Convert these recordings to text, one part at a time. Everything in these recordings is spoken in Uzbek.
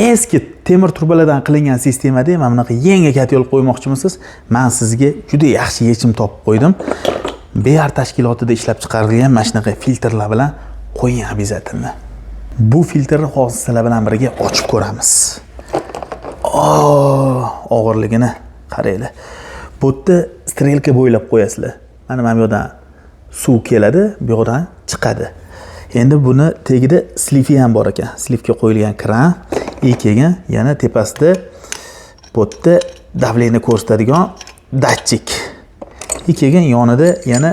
eski temir turbalardan qilingan sistemada mana bunaqa yangi katyol qo'ymoqchimisiz? Men sizga juda yaxshi yechim topib qo'ydim. BR tashkilotida ishlab chiqarilgan mana shunaqa filtrlar bilan qo'ying обязательно. Bu filtrni hozir sizlar bilan birga ochib ko'ramiz. Og'irligini qaranglar. Bu yerda strelka bo'ylab qo'yasizlar. Mana bu yerdan suv keladi, bu yerdan chiqadi. Endi buni tagida slifi ham bor ekan. Slifga qo'yilgan kran, keyin yana tepasida bu yerda davleniya ko'rsatadigan datchik. Keyin yonida yana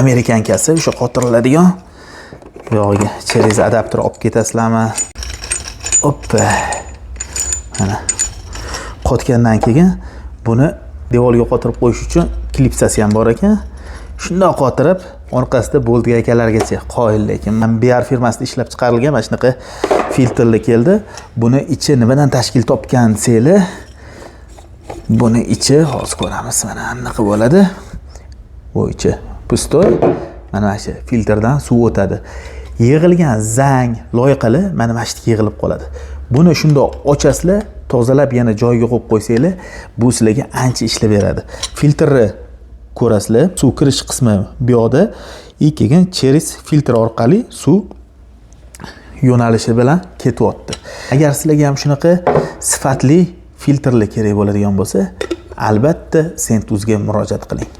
amerikankasi, o'sha qotiriladigan bu yog'iga через adapter olib ketasizlarmi? Hoppa. Mana qotgandan keyin buni devorga qotirib qo'yish uchun klipsasi ham bor ekan. Shunday qotirib, orqasida bolt gaykalargacha qoyil, lekin men BR firmasida ishlab chiqarilgan mana shunaqa filtrli keldi. Buni ichi nimadan tashkil topgan desanglar, buni ichi hozir ko'ramiz. Mana bunaqa bo'ladi. Bu ichi pustoy. Mana shu filtrdan suv o'tadi. Yig'ilgan zang, loyqali mana mana shu yig'ilib qoladi. Buni shundoq ochasizlar, tozalab yana joyiga qo'yib qo'ysanglar, bu sizlarga ancha ishlab beradi. Filtrni ko'rasizlar, suv kirish qismi bu yoqda, keyin через filtr orqali suv yo'nalishi bilan ketyapti. Agar sizlarga ham shunaqa sifatli filtrlar kerak bo'ladigan bo'lsa, albatta Sentuzga murojaat qiling.